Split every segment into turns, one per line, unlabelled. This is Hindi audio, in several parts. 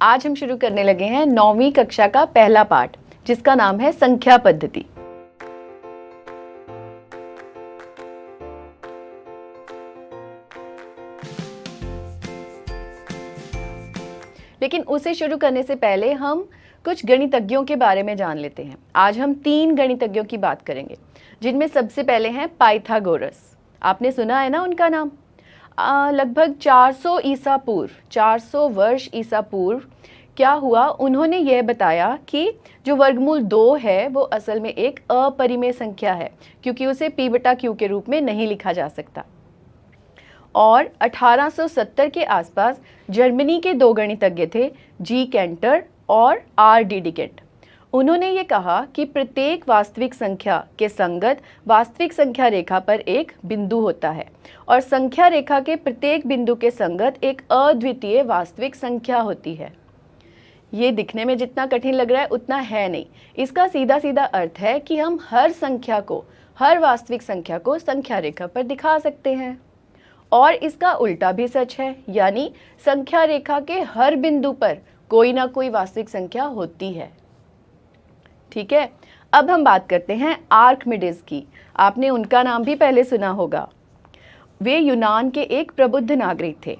आज हम शुरू करने लगे हैं 9वीं कक्षा का पहला पाठ, जिसका नाम है संख्या पद्धति। लेकिन उसे शुरू करने से पहले हम कुछ गणितज्ञों के बारे में जान लेते हैं। आज हम 3 गणितज्ञों की बात करेंगे, जिनमें सबसे पहले हैं पाइथागोरस। आपने सुना है ना उनका नाम? लगभग 400 ईसा पूर्व, 400 वर्ष ईसा पूर्व क्या हुआ, उन्होंने यह बताया कि जो वर्गमूल 2 है वो असल में एक अपरिमेय संख्या है, क्योंकि उसे p/q के रूप में नहीं लिखा जा सकता। और 1870 के आसपास जर्मनी के 2 गणितज्ञ थे, जी कैंटर और R.D. डिकेट। उन्होंने ये कहा कि प्रत्येक वास्तविक संख्या के संगत वास्तविक संख्या रेखा पर एक बिंदु होता है और संख्या रेखा के प्रत्येक बिंदु के संगत एक अद्वितीय वास्तविक संख्या होती है। ये दिखने में जितना कठिन लग रहा है उतना है नहीं। इसका सीधा सीधा अर्थ है कि हम हर संख्या को, हर वास्तविक संख्या को संख्या रेखा पर दिखा सकते हैं। और इसका उल्टा भी सच है, यानी संख्या रेखा के हर बिंदु पर कोई ना कोई वास्तविक संख्या होती है। ठीक है, अब हम बात करते हैं आर्किमिडीज की। आपने उनका नाम भी पहले सुना होगा। वे यूनान के एक प्रबुद्ध नागरिक थे,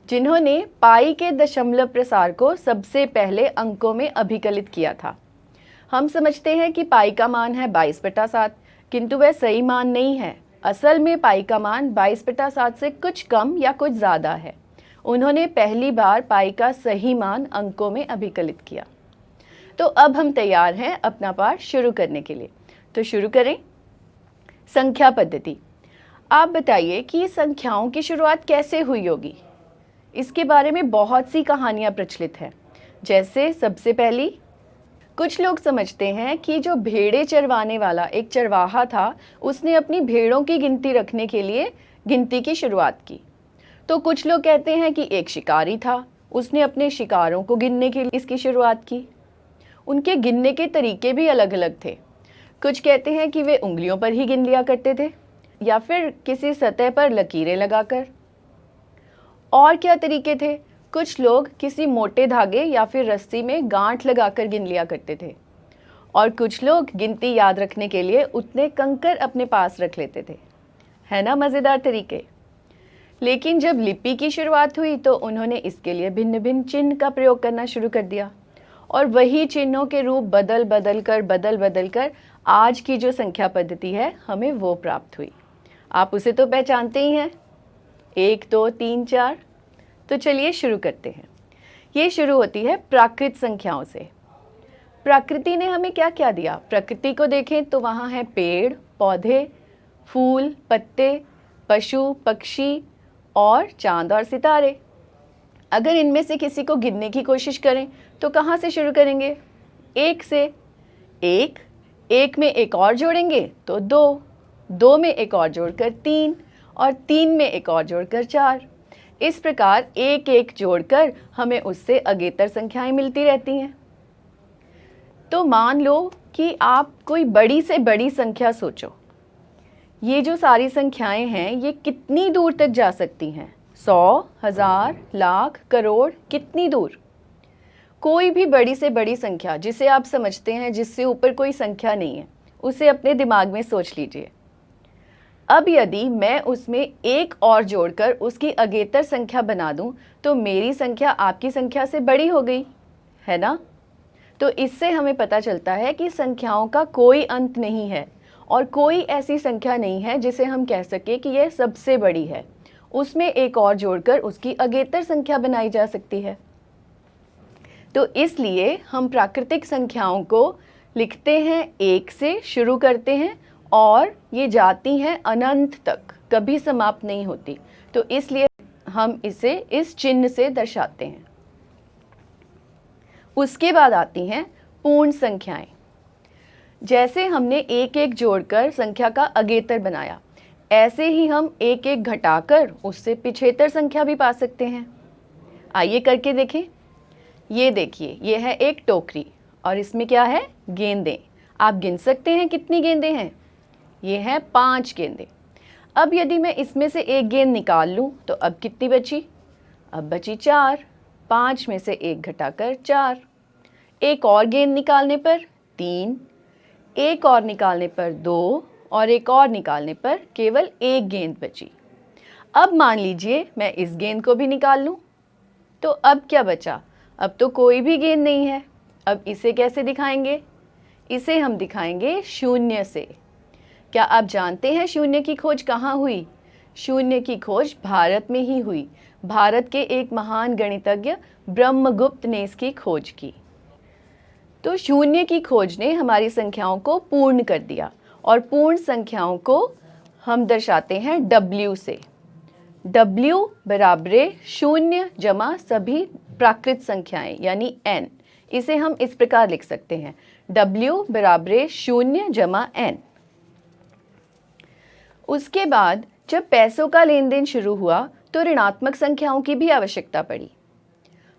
जिन्होंने पाई के दशमलव प्रसार को सबसे पहले अंकों में अभिकलित किया था। हम समझते हैं कि पाई का मान है 22/7, किंतु वह सही मान नहीं है। असल में पाई का मान 22/7 से कुछ कम या कुछ ज़्यादा है। उन्होंने पहली बार पाई का सही मान अंकों में अभिकलित किया। तो अब हम तैयार हैं अपना पाठ शुरू करने के लिए। तो शुरू करें। संख्या पद्धति। आप बताइए कि संख्याओं की शुरुआत कैसे हुई होगी? इसके बारे में बहुत सी कहानियाँ प्रचलित हैं। जैसे सबसे पहली, कुछ लोग समझते हैं कि जो भेड़ें चरवाने वाला एक चरवाहा था, उसने अपनी भेड़ों की गिनती रखने के लिए गिनती की शुरुआत की। तो कुछ लोग कहते हैं कि एक शिकारी था, उसने अपने शिकारों को गिनने के लिए इसकी शुरुआत की। उनके गिनने के तरीके भी अलग अलग थे। कुछ कहते हैं कि वे उंगलियों पर ही गिन लिया करते थे, या फिर किसी सतह पर लकीरें लगाकर। और क्या तरीके थे? कुछ लोग किसी मोटे धागे या फिर रस्सी में गांठ लगाकर गिन लिया करते थे। और कुछ लोग गिनती याद रखने के लिए उतने कंकर अपने पास रख लेते थे। है ना मज़ेदार तरीके? लेकिन जब लिपि की शुरुआत हुई तो उन्होंने इसके लिए भिन्न भिन्न चिन्ह का प्रयोग करना शुरू कर दिया, और वही चिन्हों के रूप बदल बदल कर आज की जो संख्या पद्धति है हमें वो प्राप्त हुई। आप उसे तो पहचानते ही हैं, 1 2 3 4। तो चलिए शुरू करते हैं। ये शुरू होती है प्राकृत संख्याओं से। प्रकृति ने हमें क्या क्या दिया? प्रकृति को देखें तो वहाँ है पेड़ पौधे, फूल पत्ते, पशु पक्षी और चांद और सितारे। अगर इनमें से किसी को गिनने की कोशिश करें तो कहाँ से शुरू करेंगे? 1 से। 1 में एक और जोड़ेंगे तो 2 में एक और जोड़कर 3, और 3 में एक और जोड़कर 4। इस प्रकार एक एक जोड़कर हमें उससे अगेतर संख्याएं मिलती रहती हैं। तो मान लो कि आप कोई बड़ी से बड़ी संख्या सोचो। ये जो सारी संख्याएं हैं ये कितनी दूर तक जा सकती हैं? 100, 1000, लाख, करोड़, कितनी दूर? कोई भी बड़ी से बड़ी संख्या जिसे आप समझते हैं, जिससे ऊपर कोई संख्या नहीं है, उसे अपने दिमाग में सोच लीजिए। अब यदि मैं उसमें एक और जोड़कर उसकी अगेतर संख्या बना दूं तो मेरी संख्या आपकी संख्या से बड़ी हो गई, है ना? तो इससे हमें पता चलता है कि संख्याओं का कोई अंत नहीं है और कोई ऐसी संख्या नहीं है जिसे हम कह सके कि यह सबसे बड़ी है। उसमें एक और जोड़कर उसकी अगेतर संख्या बनाई जा सकती है। तो इसलिए हम प्राकृतिक संख्याओं को लिखते हैं 1 से, शुरू करते हैं और ये जाती हैं अनंत तक, कभी समाप्त नहीं होती। तो इसलिए हम इसे इस चिन्ह से दर्शाते हैं। उसके बाद आती हैं पूर्ण संख्याएं। जैसे हमने एक एक जोड़कर संख्या का अगेतर बनाया, ऐसे ही हम एक एक घटाकर उससे पिछेतर संख्या भी पा सकते हैं। आइए करके देखें। ये देखिए, ये है एक टोकरी और इसमें क्या है? गेंदें। आप गिन सकते हैं कितनी गेंदें हैं? ये हैं 5 गेंदें। अब यदि मैं इसमें से एक गेंद निकाल लूँ तो अब कितनी बची? अब बची 4। 5 में से 1 घटाकर 4, एक और गेंद निकालने पर 3, एक और निकालने पर 2 और एक और निकालने पर केवल 1 गेंद बची। अब मान लीजिए मैं इस गेंद को भी निकाल लूँ, तो अब क्या बचा? अब तो कोई भी गेंद नहीं है। अब इसे कैसे दिखाएंगे? इसे हम दिखाएंगे शून्य से। क्या आप जानते हैं शून्य की खोज कहाँ हुई? शून्य की खोज भारत में ही हुई। भारत के एक महान गणितज्ञ ब्रह्मगुप्त ने इसकी खोज की। तो शून्य की खोज ने हमारी संख्याओं को पूर्ण कर दिया और पूर्ण संख्याओं को हम दर्शाते हैं W से। W बराबर शून्य जमा सभी प्राकृत संख्याएं यानी n। इसे हम इस प्रकार लिख सकते हैं, W बराबर शून्य जमा n। उसके बाद जब पैसों का लेन देन शुरू हुआ तो ऋणात्मक संख्याओं की भी आवश्यकता पड़ी।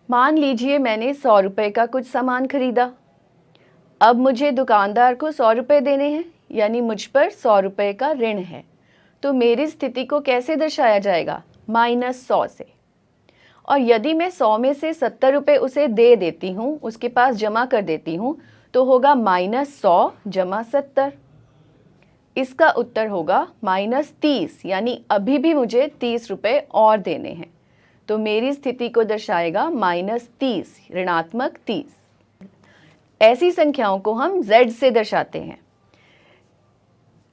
मान लीजिए मैंने 100 रुपये का कुछ सामान खरीदा। अब मुझे दुकानदार को 100 रुपये देने हैं, यानी मुझ पर 100 रुपये का ऋण है। तो मेरी स्थिति को कैसे दर्शाया जाएगा? -100 से। और यदि मैं 100 में से 70 रुपये उसे दे देती हूँ, उसके पास जमा कर देती हूँ, तो होगा -100 जमा 70। इसका उत्तर होगा -30, यानी अभी भी मुझे 30 रुपये और देने हैं। तो मेरी स्थिति को दर्शाएगा -30, ऋणात्मक 30। ऐसी संख्याओं को हम Z से दर्शाते हैं।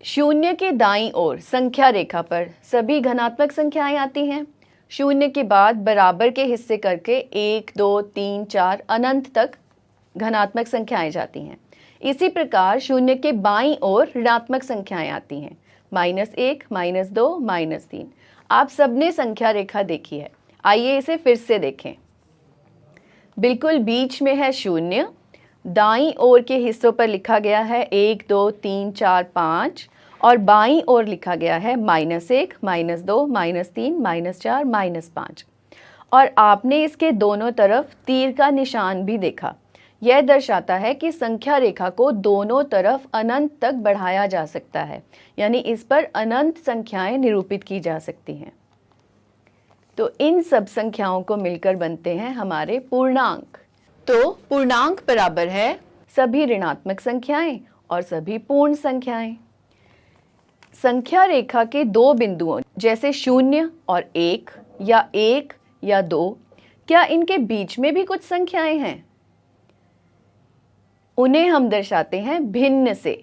शून्य के दाईं ओर संख्या रेखा पर सभी धनात्मक संख्याएं आती हैं। शून्य के बाद बराबर के हिस्से करके 1, 2, 3, 4 अनंत तक धनात्मक संख्याएं जाती हैं। इसी प्रकार शून्य के बाईं ओर ऋणात्मक संख्याएं आती हैं, -1, -2, -3। आप सबने संख्या रेखा देखी है, आइए इसे फिर से देखें। बिल्कुल बीच में है शून्य, दाईं ओर के हिस्सों पर लिखा गया है 1, 2, 3, 4, 5 और बाईं ओर लिखा गया है -1, -2, -3, -4, -5। और आपने इसके दोनों तरफ तीर का निशान भी देखा। यह दर्शाता है कि संख्या रेखा को दोनों तरफ अनंत तक बढ़ाया जा सकता है, यानी इस पर अनंत संख्याएं निरूपित की जा सकती हैं। तो इन सब संख्याओं को मिलकर बनते हैं हमारे पूर्णांक। तो पूर्णांक बराबर है सभी ऋणात्मक संख्याएं और सभी पूर्ण संख्याएं। संख्या रेखा के दो बिंदुओं जैसे 0 और 1 या 2, क्या इनके बीच में भी कुछ संख्याएं हैं? उन्हें हम दर्शाते हैं भिन्न से।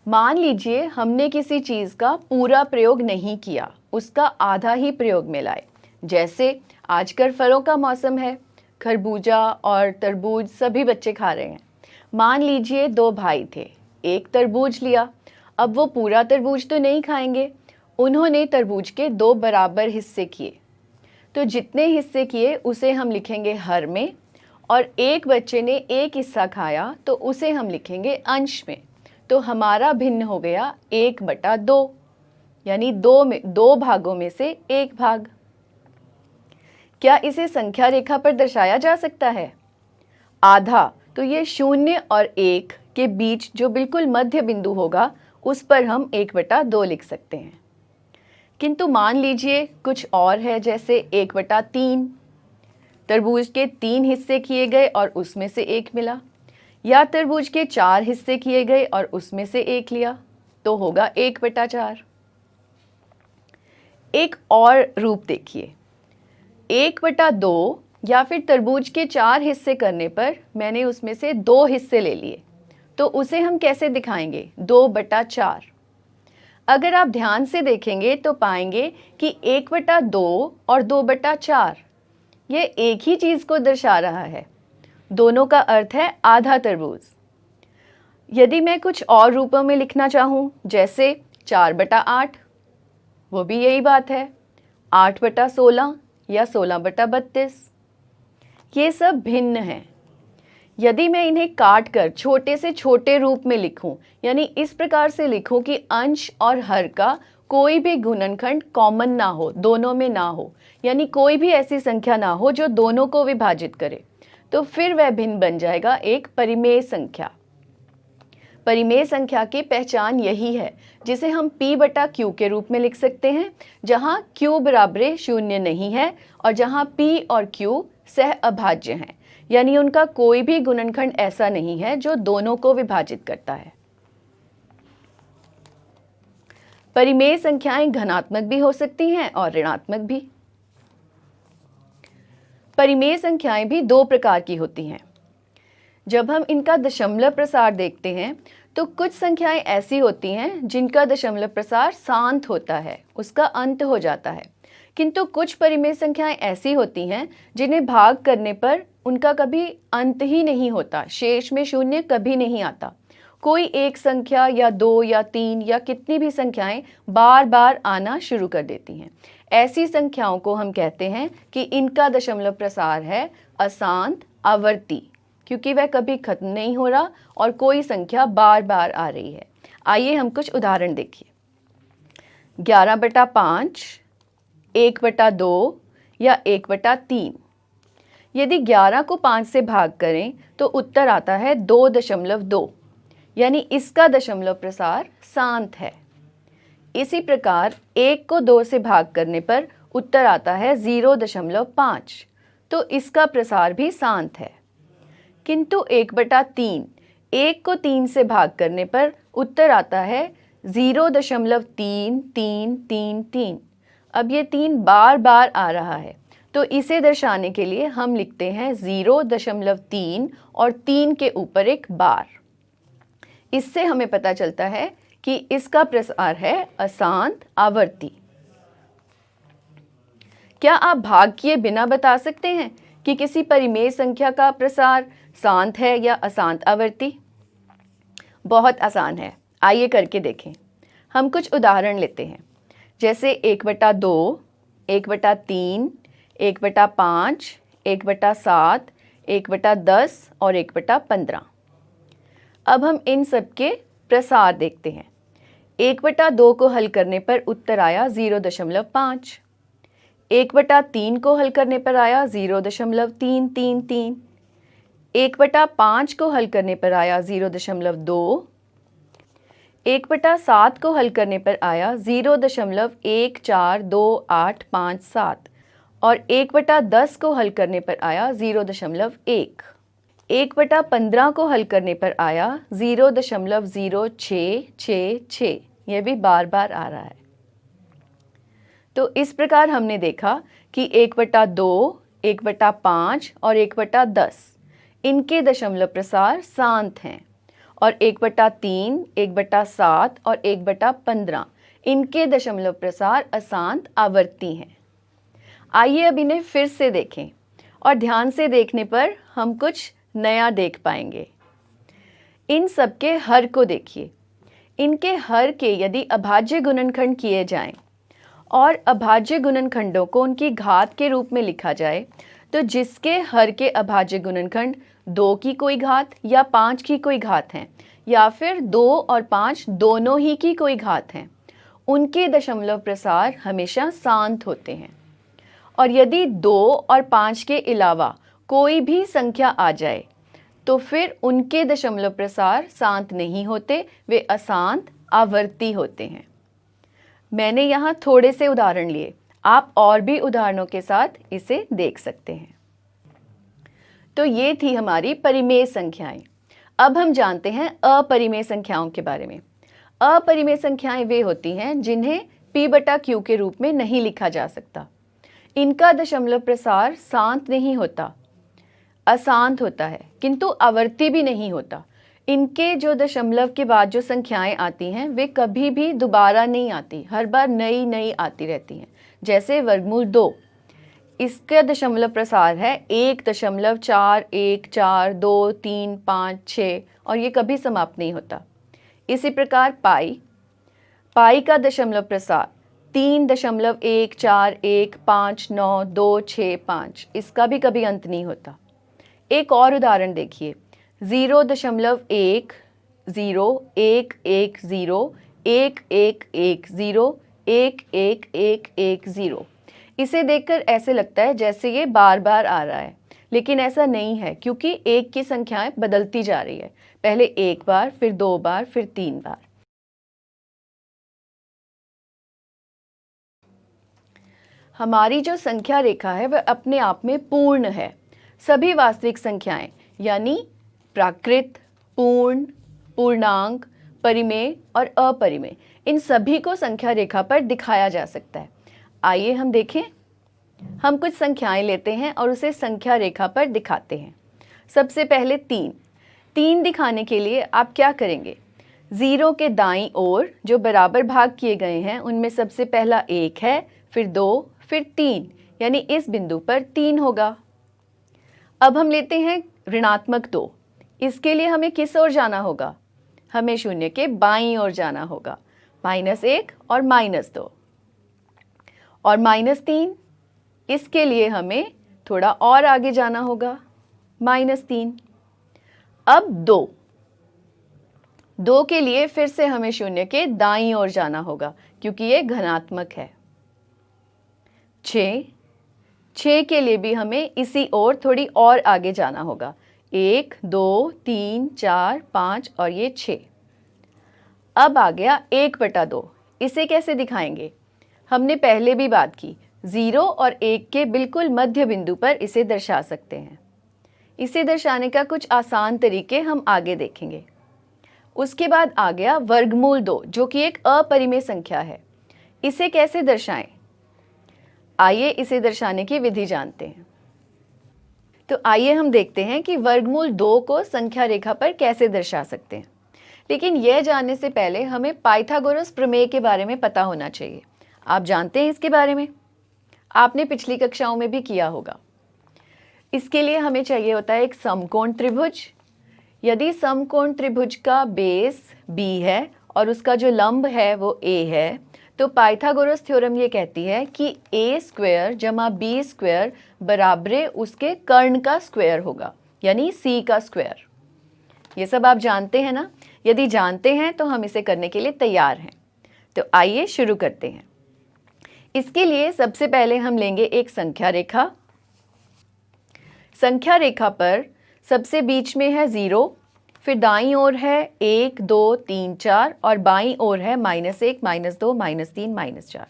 मान लीजिए हमने किसी चीज़ का पूरा प्रयोग नहीं किया, उसका आधा ही प्रयोग में लाए। जैसे आजकल फलों का मौसम है, खरबूजा और तरबूज सभी बच्चे खा रहे हैं। मान लीजिए 2 भाई थे, एक तरबूज लिया। अब वो पूरा तरबूज तो नहीं खाएंगे, उन्होंने तरबूज के 2 बराबर हिस्से किए। तो जितने हिस्से किए उसे हम लिखेंगे हर में, और एक बच्चे ने एक हिस्सा खाया तो उसे हम लिखेंगे अंश में। तो हमारा भिन्न हो गया 1/2, यानी 2 भागों में से 1 भाग। क्या इसे संख्या रेखा पर दर्शाया जा सकता है? आधा, तो ये 0 और 1 के बीच जो बिल्कुल मध्य बिंदु होगा उस पर हम 1/2 लिख सकते हैं। किंतु मान लीजिए कुछ और है, जैसे 1/3। तरबूज के 3 हिस्से किए गए और उसमें से 1 मिला, या तरबूज के 4 हिस्से किए गए और उसमें से 1 लिया, तो होगा 1/4। एक और रूप देखिए, 1/2 या फिर तरबूज के 4 हिस्से करने पर मैंने उसमें से 2 हिस्से ले लिए, तो उसे हम कैसे दिखाएंगे? 2/4। अगर आप ध्यान से देखेंगे तो पाएंगे कि 1/2 और 2/4 ये एक ही चीज़ को दर्शा रहा है। दोनों का अर्थ है आधा तरबूज। यदि मैं कुछ और रूपों में लिखना चाहूँ, जैसे 4/8, वो भी यही बात है, 8/16 या 16/32, ये सब भिन्न हैं। यदि मैं इन्हें काट कर छोटे से छोटे रूप में लिखूं, यानी इस प्रकार से लिखूं कि अंश और हर का कोई भी गुणनखंड कॉमन ना हो, दोनों में ना हो, यानी कोई भी ऐसी संख्या ना हो जो दोनों को विभाजित करे, तो फिर वह भिन्न बन जाएगा एक परिमेय संख्या। परिमेय संख्या की पहचान यही है, जिसे हम P/Q के रूप में लिख सकते हैं, जहां Q बराबर 0 नहीं है और जहां P और Q सह अभाज्य हैं, यानी उनका कोई भी गुणनखंड ऐसा नहीं है जो दोनों को विभाजित करता है। परिमेय संख्याएं धनात्मक भी हो सकती हैं और ऋणात्मक भी। परिमेय संख्याएं भी दो प्रकार की होती हैं। जब हम इनका दशमलव प्रसार देखते हैं तो कुछ संख्याएं ऐसी होती हैं जिनका दशमलव प्रसार शांत होता है, उसका अंत हो जाता है, किंतु कुछ परिमेय संख्याएं ऐसी होती हैं जिन्हें भाग करने पर उनका कभी अंत ही नहीं होता, शेष में शून्य कभी नहीं आता। कोई एक संख्या या दो या तीन या कितनी भी संख्याएं बार बार आना शुरू कर देती हैं। ऐसी संख्याओं को हम कहते हैं कि इनका दशमलव प्रसार है अशांत आवर्ती, क्योंकि वह कभी खत्म नहीं हो रहा और कोई संख्या बार बार आ रही है। आइए हम कुछ उदाहरण देखिए। 11/5, 1/2 या 1/3। यदि 11 को 5 से भाग करें तो उत्तर आता है 2.2, यानी इसका दशमलव प्रसार शांत है। इसी प्रकार 1 को 2 से भाग करने पर उत्तर आता है 0.5, तो इसका प्रसार भी शांत है। किंतु 1/3, 1 को 3 से भाग करने पर उत्तर आता है 0.3333। अब ये 3 बार बार आ रहा है, तो इसे दर्शाने के लिए हम लिखते हैं 0.3 और 3 के ऊपर एक बार। इससे हमें पता चलता है कि इसका प्रसार है अशांत आवर्ती। क्या आप भाग किए बिना बता सकते हैं कि किसी परिमेय संख्या का प्रसार शांत है या अशांत आवर्ती? बहुत आसान है, आइए करके देखें। हम कुछ उदाहरण लेते हैं, जैसे 1/2, 1/3, 1/5, 1/7, 1/10 और 1/15। अब हम इन सब के प्रसार देखते हैं। 1/2 को हल करने पर उत्तर आया 0.5। 1/3 को हल करने पर आया 0.333। 1/5 को हल करने पर आया 0.2। 1/7 को हल करने पर आया 0.142857 और 1/10 को हल करने पर आया 0.1। 1/15 को हल करने पर आया 0.0666, यह भी बार बार आ रहा है। तो इस प्रकार हमने देखा कि 1/2, 1/5 और 1/10 इनके दशमलव प्रसार शांत हैं और 1/3, 1/7 और 1/15 इनके दशमलव प्रसार अशांत आवर्ती हैं। आइए अब इन्हें फिर से देखें और ध्यान से देखने पर हम कुछ नया देख पाएंगे। इन सब के हर को देखिए। इनके हर के यदि अभाज्य गुणनखंड किए जाएं और अभाज्य गुणनखंडों को उनकी घात के रूप में लिखा जाए, तो जिसके हर के अभाज्य गुणनखंड 2 की कोई घात या 5 की कोई घात हैं, या फिर 2 और 5 दोनों ही की कोई घात हैं, उनके दशमलव प्रसार हमेशा शांत होते हैं। और यदि 2 और 5 के अलावा कोई भी संख्या आ जाए तो फिर उनके दशमलव प्रसार शांत नहीं होते, वे अशांत आवर्ती होते हैं। मैंने यहाँ थोड़े से उदाहरण लिए, आप और भी उदाहरणों के साथ इसे देख सकते हैं। तो ये थी हमारी परिमेय संख्याएं। अब हम जानते हैं अपरिमेय संख्याओं के बारे में। अपरिमेय संख्याएं वे होती हैं जिन्हें p/q के रूप में नहीं लिखा जा सकता। इनका दशमलव प्रसार शांत नहीं होता, अशांत होता है, किंतु आवर्ती भी नहीं होता। इनके जो दशमलव के बाद जो संख्याएं आती हैं वे कभी भी दोबारा नहीं आती, हर बार नई नई आती रहती हैं। जैसे वर्गमूल 2, इसका दशमलव प्रसार है 1.414235 और ये कभी समाप्त नहीं होता। इसी प्रकार पाई का दशमलव प्रसार 3.1415925, इसका भी कभी अंत नहीं होता। एक और उदाहरण देखिए, 0.1011011101110। इसे देखकर ऐसे लगता है जैसे ये बार बार आ रहा है, लेकिन ऐसा नहीं है, क्योंकि एक की संख्याएं बदलती जा रही है। पहले एक बार, फिर 2 बार, फिर 3 बार। हमारी जो संख्या रेखा है वह अपने आप में पूर्ण है। सभी वास्तविक संख्याएं यानी प्राकृत, पूर्ण, पूर्णांक, परिमेय और अपरिमेय, इन सभी को संख्या रेखा पर दिखाया जा सकता है। आइए हम देखें। हम कुछ संख्याएं लेते हैं और उसे संख्या रेखा पर दिखाते हैं। सबसे पहले 3 दिखाने के लिए आप क्या करेंगे? 0 के दाईं ओर जो बराबर भाग किए गए हैं उनमें सबसे पहला 1 है, फिर 2, फिर 3, यानी इस बिंदु पर 3 होगा। अब हम लेते हैं ऋणात्मक 2। इसके लिए हमें किस ओर जाना होगा? हमें शून्य के बाईं ओर जाना होगा, -1 और -2। और -3, इसके लिए हमें थोड़ा और आगे जाना होगा, -3। अब 2 के लिए फिर से हमें शून्य के दाईं ओर जाना होगा क्योंकि ये धनात्मक है। 6 के लिए भी हमें इसी ओर थोड़ी और आगे जाना होगा, 1, 2, 3, 4, 5 और ये 6। अब आ गया 1/2। इसे कैसे दिखाएंगे? हमने पहले भी बात की, 0 और 1 के बिल्कुल मध्य बिंदु पर इसे दर्शा सकते हैं। इसे दर्शाने का कुछ आसान तरीके हम आगे देखेंगे। उसके बाद आ गया वर्गमूल 2, जो कि एक अपरिमेय संख्या है। इसे कैसे दर्शाएं? आइए इसे दर्शाने की विधि जानते हैं। तो आइए हम देखते हैं कि वर्गमूल 2 को संख्या रेखा पर कैसे दर्शा सकते हैं। लेकिन यह जानने से पहले हमें पाइथागोरस प्रमेय के बारे में पता होना चाहिए। आप जानते हैं इसके बारे में? आपने पिछली कक्षाओं में भी किया होगा। इसके लिए हमें चाहिए होता है एक समकोण त्रिभुज। यदि समकोण त्रिभुज का बेस b है और उसका जो लंब है वो a है, तो पाइथागोरस थ्योरम ये कहती है कि a² जमा b² बराबर उसके कर्ण का स्क्वायर होगा, यानी c का स्क्वायर। ये सब आप जानते हैं ना? यदि जानते हैं तो हम इसे करने के लिए तैयार हैं। तो आइए शुरू करते हैं। इसके लिए सबसे पहले हम लेंगे एक संख्या रेखा। संख्या रेखा पर सबसे बीच में है 0, फिर दाईं ओर है 1, 2, 3, 4 और बाईं ओर है -1, -2, -3, -4।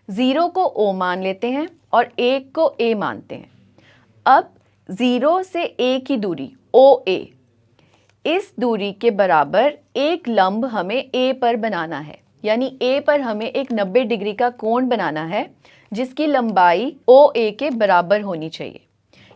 0 को O मान लेते हैं और 1 को A मानते हैं। अब 0 से A की दूरी OA, इस दूरी के बराबर एक लंब हमें A पर बनाना है, यानी A पर हमें एक 90 डिग्री का कोण बनाना है जिसकी लंबाई OA के बराबर होनी चाहिए।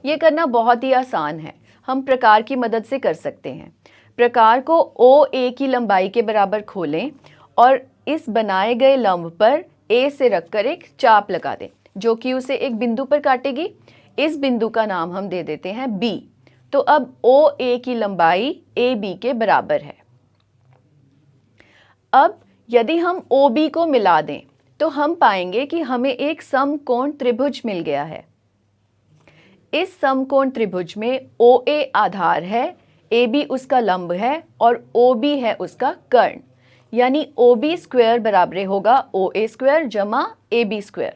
ये करना बहुत ही आसान है, हम प्रकार की मदद से कर सकते हैं। प्रकार को OA की लंबाई के बराबर खोलें और इस बनाए गए लंब पर A से रखकर एक चाप लगा दें जो कि उसे एक बिंदु पर काटेगी। इस बिंदु का नाम हम दे देते हैं B। तो अब OA की लंबाई AB के बराबर है। अब यदि हम OB को मिला दें तो हम पाएंगे कि हमें एक समकोण त्रिभुज मिल गया है। इस समकोण त्रिभुज में OA आधार है, AB उसका लंब है और OB है उसका कर्ण, यानी OB² बराबर होगा OA² जमा AB²।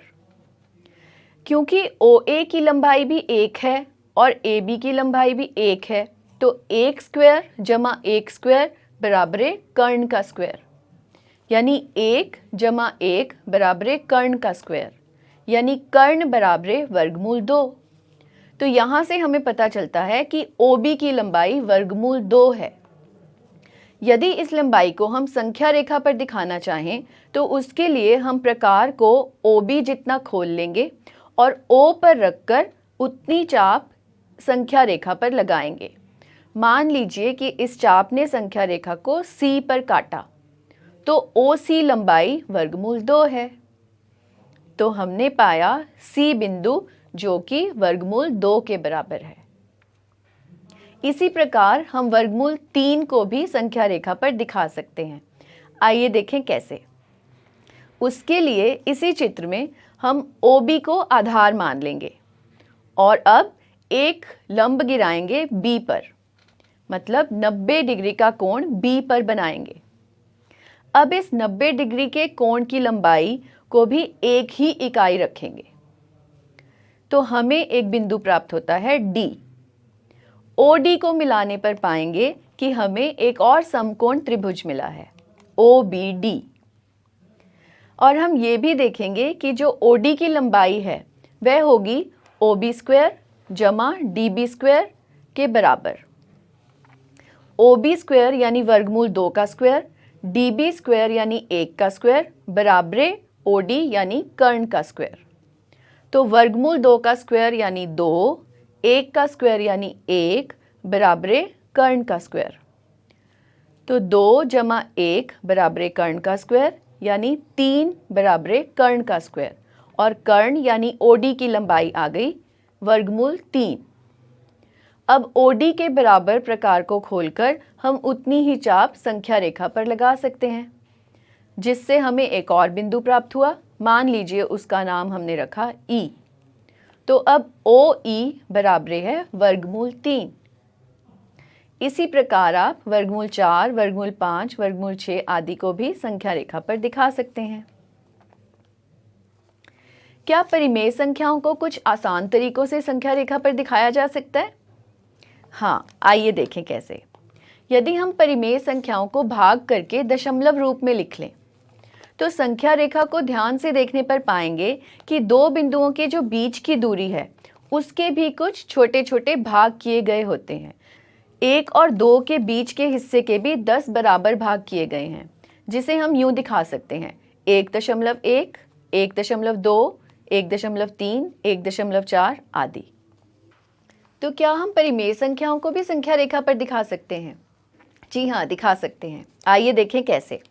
क्योंकि OA की लंबाई भी 1 है और AB की लंबाई भी 1 है, तो 1² जमा 1² बराबर कर्ण का स्क्वायर, यानी 1 जमा 1 बराबर कर्ण का स्क्वायर, यानी कर्ण बराबर वर्गमूल 2। तो यहाँ से हमें पता चलता है कि OB की लंबाई वर्गमूल 2 है। यदि इस लंबाई को हम संख्या रेखा पर दिखाना चाहें तो उसके लिए हम प्रकार को OB जितना खोल लेंगे और O पर रखकर उतनी चाप संख्या रेखा पर लगाएंगे। मान लीजिए कि इस चाप ने संख्या रेखा को C पर काटा, तो OC लंबाई वर्गमूल 2 है। तो हमने पाया C बिंदु जो कि वर्गमूल 2 के बराबर है। इसी प्रकार हम वर्गमूल 3 को भी संख्या रेखा पर दिखा सकते हैं। आइए देखें कैसे। उसके लिए इसी चित्र में हम OB को आधार मान लेंगे और अब एक लंब गिराएंगे B पर, मतलब 90 डिग्री का कोण B पर बनाएंगे। अब इस 90 डिग्री के कोण की लंबाई को भी एक ही इकाई रखेंगे, तो हमें एक बिंदु प्राप्त होता है D। OD को मिलाने पर पाएंगे कि हमें एक और समकोण त्रिभुज मिला है OBD। और हम ये भी देखेंगे कि जो OD की लंबाई है वह होगी OB² जमा DB स्क्वायर के बराबर। OB स्क्वायर यानी वर्गमूल 2 का स्क्वायर, DB स्क्वायर यानी 1 का स्क्वायर बराबरे OD यानी कर्ण का स्क्वायर। तो वर्गमूल 2 का स्क्वायर यानी 2, 1 का स्क्वायर यानी 1 बराबरे कर्ण का स्क्वायर। तो 2 जमा 1 बराबरे कर्ण का स्क्वायर यानी 3 बराबरे कर्ण का स्क्वायर, और कर्ण यानी OD की लंबाई आ गई वर्गमूल 3। अब OD के बराबर प्रकार को खोलकर हम उतनी ही चाप संख्या रेखा पर लगा सकते हैं, जिससे हमें एक और बिंदु प्राप्त हुआ। मान लीजिए उसका नाम हमने रखा E। तो अब OE बराबरे है वर्गमूल 3। इसी प्रकार आप वर्गमूल 4, वर्गमूल 5, वर्गमूल 6 आदि को भी संख्या रेखा पर दिखा सकते हैं। क्या परिमेय संख्याओं को कुछ आसान तरीकों से संख्या रेखा पर दिखाया जा सकता है? हाँ, आइए देखें कैसे। यदि हम परिमेय संख्याओं को भाग करके दशमलव रूप में लिख लें, तो संख्या रेखा को ध्यान से देखने पर पाएंगे कि दो बिंदुओं के जो बीच की दूरी है उसके भी कुछ छोटे छोटे भाग किए गए होते हैं। 1 और 2 के बीच के हिस्से के भी 10 बराबर भाग किए गए हैं, जिसे हम यूं दिखा सकते हैं 1.1, 1.2, 1.3, 1.4 आदि। तो क्या हम परिमेय संख्याओं को भी संख्या रेखा पर दिखा सकते हैं? जी हाँ, दिखा सकते हैं। आइए देखें कैसे।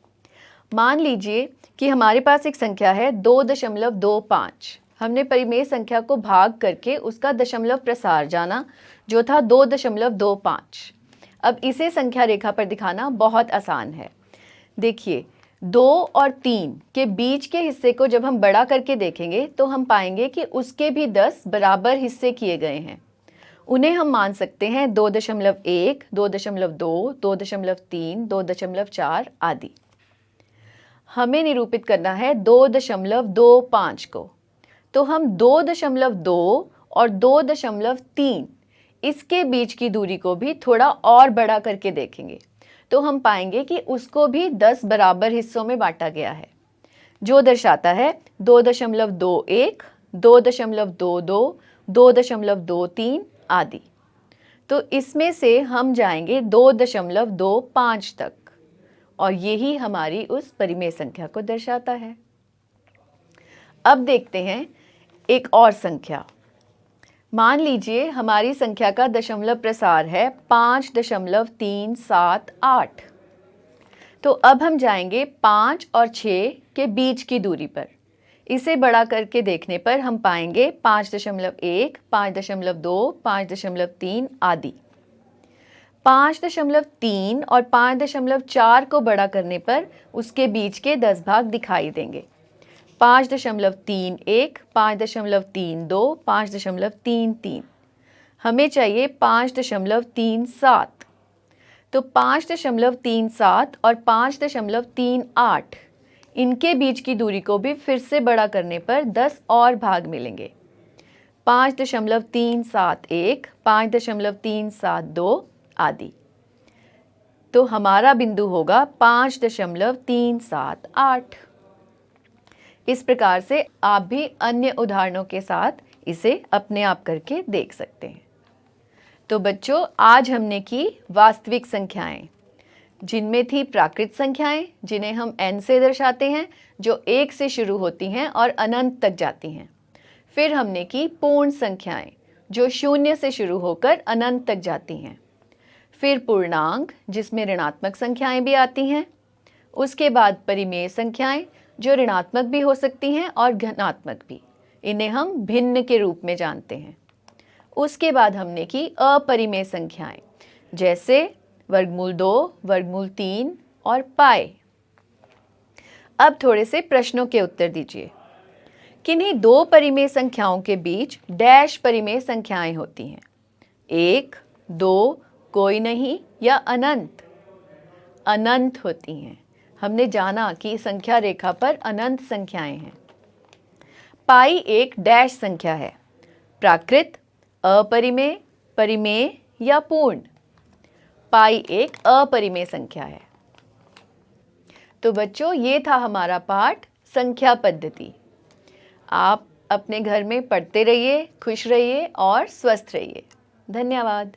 मान लीजिए कि हमारे पास एक संख्या है 2.25। हमने परिमेय संख्या को भाग करके उसका दशमलव प्रसार जाना, जो था 2.25। अब इसे संख्या रेखा पर दिखाना बहुत आसान है। देखिए, 2 और 3 के बीच के हिस्से को जब हम बड़ा करके देखेंगे तो हम पाएंगे कि उसके भी 10 बराबर हिस्से किए गए हैं। उन्हें हम मान सकते हैं 2.1, 2.2, 2.3, 2.4 आदि। हमें निरूपित करना है 2.25 को, तो हम 2.2 और 2.3 इसके बीच की दूरी को भी थोड़ा और बड़ा करके देखेंगे तो हम पाएंगे कि उसको भी 10 बराबर हिस्सों में बांटा गया है, जो दर्शाता है 2.21, 2.22, 2.23 आदि। तो इसमें से हम जाएंगे 2.25 तक, और यही हमारी उस परिमेय संख्या को दर्शाता है। अब देखते हैं एक और संख्या। मान लीजिए हमारी संख्या का दशमलव प्रसार है 5.378। तो अब हम जाएंगे 5 और 6 के बीच की दूरी पर। इसे बड़ा करके देखने पर हम पाएंगे 5.1, 5.2, 5.3 आदि। 5.3 और 5.4 को बड़ा करने पर उसके बीच के 10 भाग दिखाई देंगे। 5.31, 5.32, 5.33। हमें चाहिए 5.37। तो 5.37 और 5.38 इनके बीच की दूरी को भी फिर से बड़ा करने पर 10 और भाग मिलेंगे। 5.371, 5.372 आदि। तो हमारा बिंदु होगा 5.378। इस प्रकार से आप भी अन्य उदाहरणों के साथ इसे अपने आप करके देख सकते हैं। तो बच्चों, आज हमने की वास्तविक संख्याएं, जिनमें थी प्राकृत संख्याएं जिन्हें हम n से दर्शाते हैं, जो 1 से शुरू होती हैं और अनंत तक जाती हैं। फिर हमने की पूर्ण संख्याएं, जो 0 से शुरू होकर अनंत तक जाती हैं। फिर पूर्णांक, जिसमें ऋणात्मक संख्याएं भी आती हैं। उसके बाद परिमेय संख्याएं, जो ऋणात्मक भी हो सकती हैं और धनात्मक भी। इन्हें हम भिन्न के रूप में जानते हैं। उसके बाद हमने की अपरिमेय संख्याएं, जैसे वर्गमूल 2, वर्गमूल 3 और पाई। अब थोड़े से प्रश्नों के उत्तर दीजिए। किन्हीं दो परिमेय संख्याओं के बीच डैश परिमेय संख्याएं होती हैं? 1, 2, कोई नहीं, या अनंत? अनंत होती हैं। हमने जाना कि संख्या रेखा पर अनंत संख्याएं हैं। पाई एक डैश संख्या है, प्राकृत, अपरिमेय, परिमेय या पूर्ण? पाई एक अपरिमेय संख्या है। तो बच्चों, ये था हमारा पाठ संख्या पद्धति। आप अपने घर में पढ़ते रहिए, खुश रहिए और स्वस्थ रहिए। धन्यवाद।